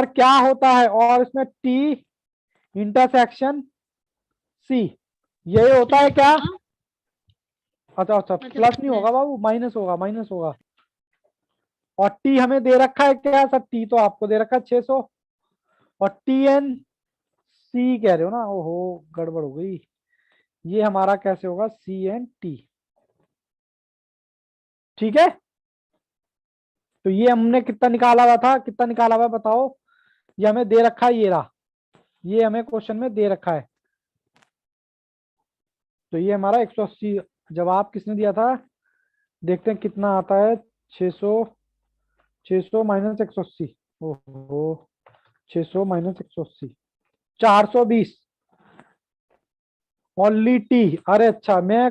क्या होता है, और इसमें टी इंटरसेक्शन सी, यही होता है क्या? अच्छा अच्छा, प्लस नहीं होगा बाबू, माइनस होगा, माइनस होगा। और टी हमें दे रखा है क्या सर, टी तो आपको दे रखा है 600, और टी एन सी कह रहे हो ना, ओहो गड़बड़ हो गई। ये हमारा कैसे होगा, सी एन टी, ठीक है। तो ये हमने कितना निकाला हुआ था, कितना निकाला हुआ है बताओ? ये हमें दे रखा है, ये रहा, ये हमें क्वेश्चन में दे रखा है। तो ये हमारा 180 जवाब किसने दिया था, देखते हैं कितना आता है, 600, 600 माइनस 180, ओहो 600 माइनस 180, 420 ओनली टी। अरे अच्छा मैं,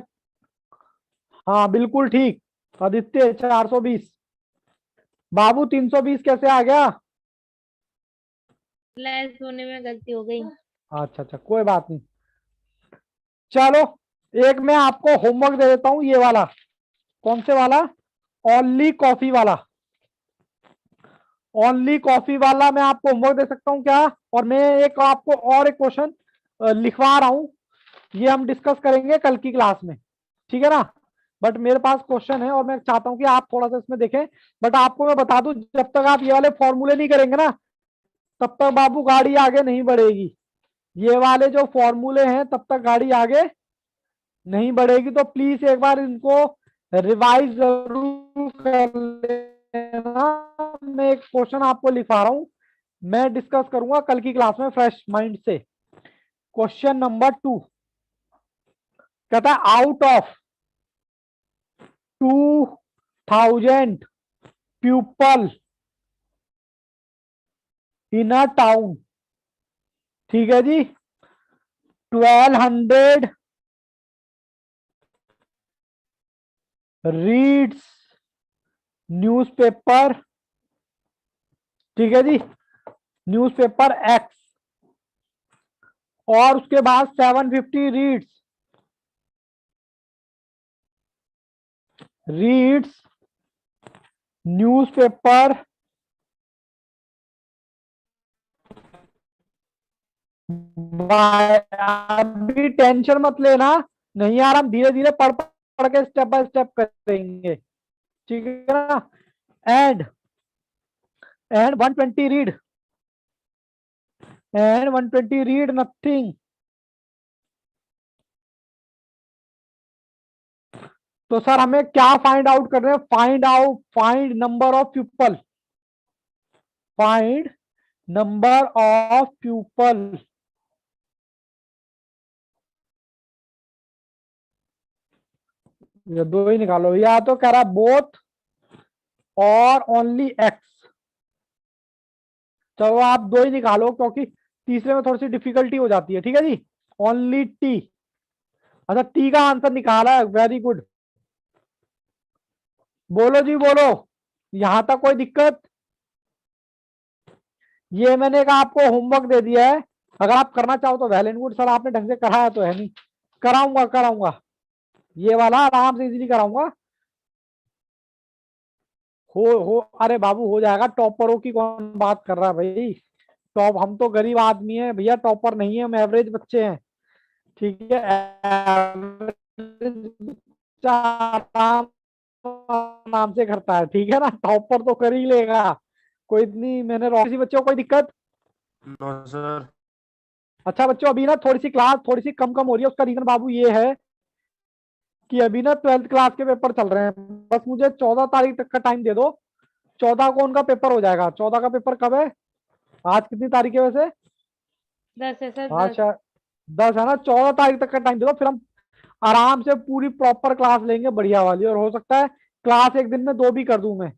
हाँ बिल्कुल ठीक, आदित्य 420। बाबू 320 कैसे आ गया? लेस होने में गलती हो गई। अच्छा अच्छा कोई बात नहीं। चलो एक मैं आपको होमवर्क दे देता हूं, ये वाला, कौन से वाला, ओनली कॉफी वाला। ओनली कॉफी वाला मैं आपको होमवर्क दे सकता हूं क्या? और मैं एक आपको और एक क्वेश्चन लिखवा रहा हूं, ये हम डिस्कस करेंगे कल की क्लास में, ठीक है ना। बट मेरे पास क्वेश्चन है और मैं चाहता हूं कि आप थोड़ा सा इसमें देखें। बट आपको मैं बता दूं, जब तक आप ये वाले फॉर्मूले नहीं करेंगे ना, तब तक बाबू गाड़ी आगे नहीं बढ़ेगी। ये वाले जो फॉर्मूले हैं तब तक गाड़ी आगे नहीं बढ़ेगी। तो प्लीज एक बार इनको रिवाइज जरूर कर लेना। मैं एक क्वेश्चन आपको लिखा रहा हूं, मैं डिस्कस करूंगा कल की क्लास में फ्रेश माइंड से। क्वेश्चन नंबर 2 कहता है, out of 2000 people in a town, ठीक है जी, 1200 रीड्स न्यूज़पेपर, ठीक है जी, न्यूज़पेपर एक्स। और उसके बाद 750 रीड्स न्यूज़पेपर अभी टेंशन मत लेना, नहीं यार हम धीरे धीरे पढ़ पढ़ के स्टेप बाय स्टेप करेंगे, ठीक है ना। And 120 read, and 120 read nothing. तो सर हमें क्या फाइंड आउट कर रहे हैं, find number of people, find number of people. ये दो ही निकालो, या तो कह रहा बोथ और ओनली एक्स। चलो आप दो ही निकालो क्योंकि तीसरे में थोड़ी सी डिफिकल्टी हो जाती है, ठीक है जी। ओनली टी, अच्छा टी का आंसर निकाला है, वेरी गुड। बोलो जी बोलो, यहां तक कोई दिक्कत? ये मैंने कहा आपको होमवर्क दे दिया है, अगर आप करना चाहो तो वेल एंड गुड। सर आपने ढंग से कराया तो है नहीं, कराऊंगा कराऊंगा, ये वाला आराम से इजीली कराऊंगा। हो अरे बाबू हो जाएगा, टॉपरों की कौन बात कर रहा है भाई। टॉप, हम तो गरीब आदमी है भैया, टॉपर नहीं है, हम एवरेज बच्चे हैं, ठीक है। एवरेज बच्चा आराम आराम से करता है, ठीक है ना, टॉपर तो कर ही लेगा। कोई इतनी मैंने किसी बच्चों को कोई दिक्कत? No sir. अच्छा बच्चों, अभी ना थोड़ी सी क्लास थोड़ी सी कम कम हो रही है, उसका रीजन बाबू ये है कि अभी ना 12th क्लास के पेपर चल रहे हैं, बस मुझे 14 तारीख तक का टाइम दे दो। 14 को उनका पेपर हो जाएगा। 14 का पेपर कब है? आज कितनी तारीख है वैसे? 10 है सर, आज 10। शायद 10 है ना। 14 तारीख तक का टाइम दे दो, फिर हम आराम से पूरी प्रॉपर क्लास लेंगे बढ़िया वाली, और हो सकता है क्लास एक दिन में 2 भी कर दूं मैं।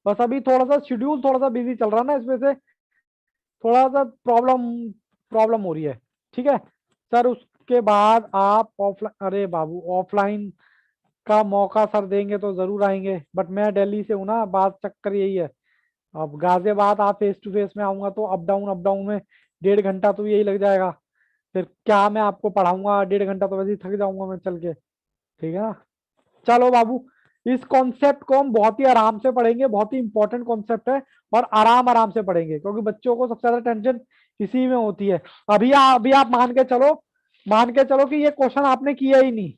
बस अभी थोड़ा सा शेड्यूल थोड़ा सा बिजी चल रहा है ना, इसमें से थोड़ा सा प्रॉब्लम प्रॉब्लम हो रही है, ठीक है सर। उसके बाद आप ऑफलाइन, अरे बाबू ऑफलाइन का मौका सर देंगे तो जरूर आएंगे, बट मैं दिल्ली से हूँ ना, बात चक्कर यही है। अब गाजियाबाद आप फेस टू फेस में आऊंगा तो अप डाउन में 1.5 घंटा तो यही लग जाएगा। फिर क्या मैं आपको पढ़ाऊंगा 1.5 घंटा, तो वैसे ही थक जाऊंगा मैं चल के, ठीक है ना। चलो बाबू, इस कॉन्सेप्ट को हम बहुत ही आराम से पढ़ेंगे, बहुत ही इंपॉर्टेंट कॉन्सेप्ट है, और आराम आराम से पढ़ेंगे क्योंकि बच्चों को सबसे ज्यादा टेंशन इसी में होती है। अभी आप मान के चलो कि ये क्वेश्चन आपने किया ही नहीं,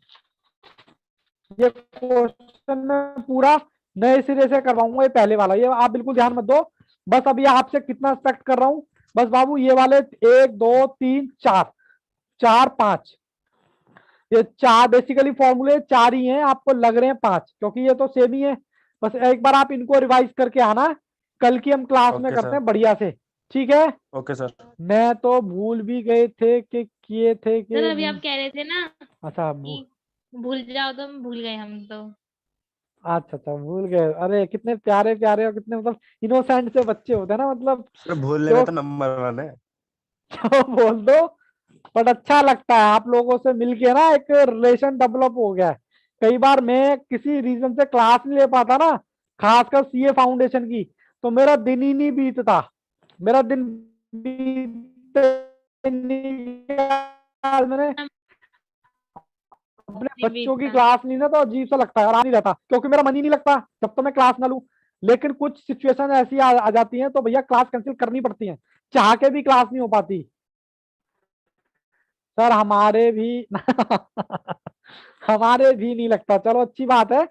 ये क्वेश्चन मैं पूरा नए सिरे से करवाऊंगा, ये पहले वाला, ये आप बिल्कुल ध्यान मत दो। बस अभी आपसे कितना एक्सपेक्ट कर रहा हूं, बस बाबू ये वाले 1 2 3 4, 4 5, ये 4 बेसिकली फॉर्मूले 4 ही हैं, आपको लग रहे हैं 5 क्योंकि ये तो सेम ही है। बस एक बार आप इनको रिवाइज करके आना, कल की हम क्लास में ओके करते सर। हैं बढ़िया से, ठीक है। Okay sir. मैं तो भूल भी गए थे कि किए थे सर कि अभी आप कह रहे थे ना अच्छा कि भूल जाओ, तो हम भूल गए हम तो। अच्छा अच्छा भूल गए, अरे कितने प्यारे प्यारे और कितने मतलब इनोसेंट से बच्चे होते हैं ना, मतलब सर भूलने में जो तो नंबर 1 है। जो बोल दो। बट अच्छा लगता है आप लोगों से मिलके ना, एक रिलेशन डेवलप हो गया है। कई बार मैं किसी रीजन से क्लास नहीं ले पाता ना, खासकर सीए फाउंडेशन की, तो मेरा दिन ही नहीं बीतता, मेरा दिन बीतता नहीं। आज मैंने अपने नहीं बच्चों की बीतता। क्लास ली ना तो अजीब सा लगता है, आराम नहीं रहता क्योंकि मेरा मन ही नहीं लगता जब तक मैं क्लास ना लूं। लेकिन कुछ सिचुएशन ऐसी आ जाती हैं तो भैया क्लास कैंसिल करनी पड़ती है, चाह के भी क्लास नहीं हो पाती। सर हमारे भी हमारे भी नहीं लगता, चलो अच्छी बात है,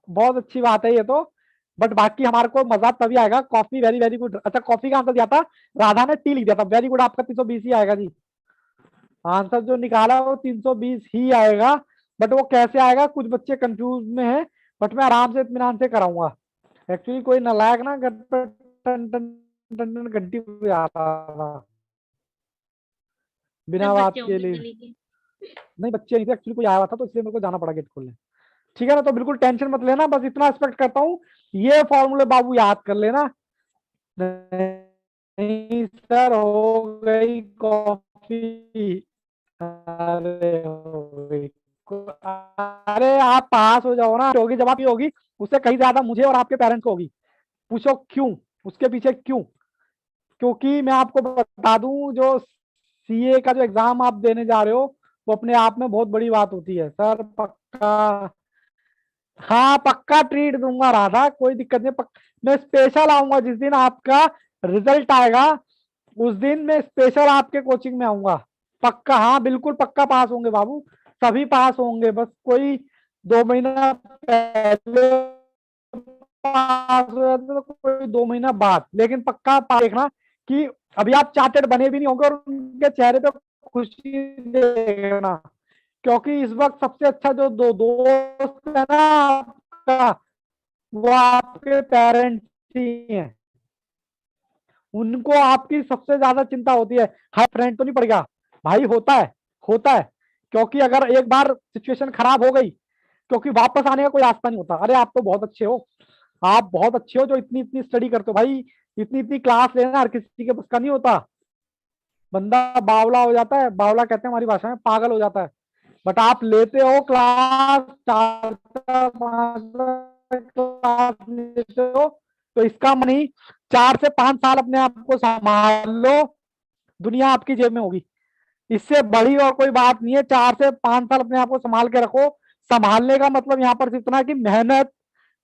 बहुत अच्छी बात है ये तो। बट बाकी हमारे को मजा तभी आएगा, कॉफी वेरी वेरी गुड। अच्छा कॉफी का आंसर दिया था, राधा ने टी लिख दिया था, वेरी गुड, आपका 320 ही आएगा जी। आंसर जो निकाला वो 320 ही आएगा। बट वो कैसे आएगा, कुछ बच्चे कंफ्यूज में हैं, बट मैं आराम से इत्मीनान से कराऊंगा। एक्चुअली कोई नालायक ना घर पे टन टन टन टन घंटी बजा रहा था सब बिना बात बच्चे के होंगे लिए। गली के। नहीं बच्चे नहीं थे, एक्चुअली कोई आया हुआ था तो इसलिए मेरे को जाना पड़ा गेट खोलने, ठीक है ना। तो बिल्कुल टेंशन मत लेना, बस इतना एक्सपेक्ट करता हूँ, ये फॉर्मूले बाबू याद कर लेना। नहीं सर हो गई कॉफी, अरे हो गई। अरे आप पास हो जाओ ना, होगी जब आपकी होगी उससे कहीं ज्यादा मुझे और आपके पेरेंट्स को होगी। पूछो क्यों, उसके पीछे क्यों? क्योंकि मैं आपको बता दूं, जो सीए का जो एग्जाम आप देने जा रहे हो वो अपने आप में बहुत बड़ी बात होती है सर, पक्का। हाँ पक्का ट्रीट दूंगा राधा, कोई दिक्कत नहीं, मैं स्पेशल आऊंगा जिस दिन आपका रिजल्ट आएगा। उस दिन मैं स्पेशल आपके कोचिंग में आऊंगा, पक्का, हाँ बिल्कुल पक्का पास होंगे बाबू, सभी पास होंगे, बस कोई 2 महीना पहले पास हो जाते तो कोई 2 महीना बाद, लेकिन पक्का देखना कि अभी आप चार्टेड बने भी नहीं होंगे और उनके चेहरे पे खुशी देखना, क्योंकि इस वक्त सबसे अच्छा जो दोस्त है ना आपका, वो आपके पेरेंट्स ही हैं। उनको आपकी सबसे ज्यादा चिंता होती है, हाय फ्रेंड तो नहीं पड़ गया, भाई होता है, होता है, क्योंकि अगर एक बार सिचुएशन खराब हो गई, क्योंकि वापस आने का कोई रास्ता नहीं होता। अरे आप तो बहुत अच्छे हो, आप बहुत अच्छे हो जो इतनी इतनी स्टडी करते हो भाई, इतनी इतनी क्लास लेना हर किसी के बस का नहीं होता, बंदा बावला हो जाता है, बावला कहते हैं हमारी भाषा में, पागल हो जाता है। बट आप लेते हो क्लास, 4 4 5 क्लास लेते हो, तो इसका मनी 4 से 5 साल अपने आप को संभाल लो, दुनिया आपकी जेब में होगी। इससे बड़ी और कोई बात नहीं है, 4 से 5 साल अपने आप को संभाल के रखो। संभालने का मतलब यहाँ पर सिर्फ इतना कि मेहनत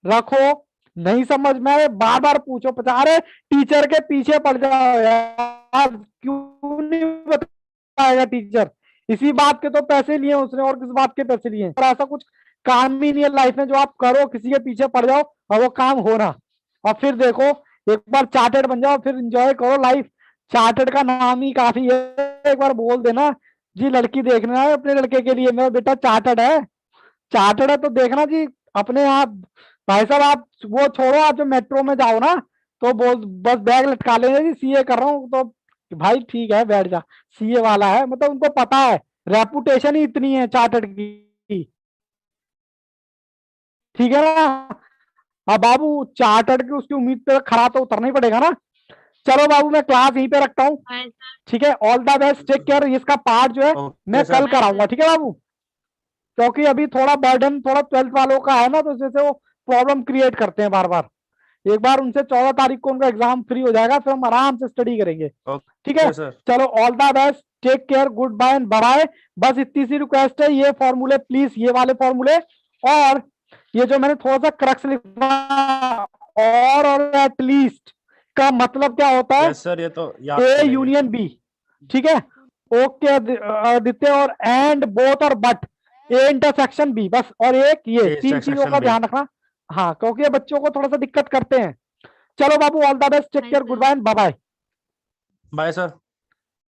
रखो, नहीं समझ में बार बार पूछो, अरे टीचर के पीछे पड़ जाओ यार, क्यों नहीं बताएगा टीचर, इसी बात के तो पैसे लिए उसने और किस बात के पैसे लिए, और ऐसा कुछ काम ही नहीं है लाइफ में जो आप करो किसी के पीछे पड़ जाओ और वो काम हो ना, और फिर देखो एक बार चार्टेड बन जाओ, फिर एंजॉय करो लाइफ, चार्टेड का नाम ही काफी है, एक बार बोल देना जी लड़की देखना है अपने लड़के के लिए, मेरा बेटा चार्टेड है, चार्टेड है तो देखना जी अपने आप। भाई साहब आप वो छोड़ो, आप जो मेट्रो में जाओ ना तो बोल बस बैग लटका लेंगे जी सीए कर रहा हूँ, तो भाई ठीक है बैठ जा, सीए वाला है, मतलब उनको पता है, रेपुटेशन ही इतनी है चार्टेड की, ठीक है ना। अब बाबू चार्टर्ड की उसकी उम्मीद पे खरा तो उतरना ही पड़ेगा ना। चलो बाबू मैं क्लास यहीं पे रखता हूँ, हाँ सर। ठीक है, all the best, take care. इसका पार्ट जो है मैं ओके कल सर। कराऊंगा, ठीक है बाबू, क्योंकि अभी थोड़ा बर्डन थोड़ा 12th वालों का है ना, तो जैसे वो प्रॉब्लम क्रिएट करते हैं बार बार। एक बार उनसे 14 तारीख को उनका एग्जाम फ्री हो जाएगा, फिर हम आराम से स्टडी करेंगे, ठीक है। Okay sir. चलो all the best, take care, good bye and bye. बस इतनी सी रिक्वेस्ट है, ये फॉर्मूले प्लीज, ये वाले फॉर्मूले, और ये जो मैंने थोड़ा सा क्रक्स लिखा, और एटलीस्ट का मतलब क्या होता है, यस सर, ये तो याद ए करेंगे। यूनियन बी, ठीक है, ओके आदित्य, और एंड बोथ और बट, ए इंटरसेक्शन बी, बस, और एक ये ए 3 चीजों सेक्शन का बी। ध्यान रखना। हाँ क्योंकि ये बच्चों को थोड़ा सा दिक्कत करते हैं। चलो बाबू ऑल द बेस्ट, टेक हाँ care, sir. Good bye, bye bye. Bye sir.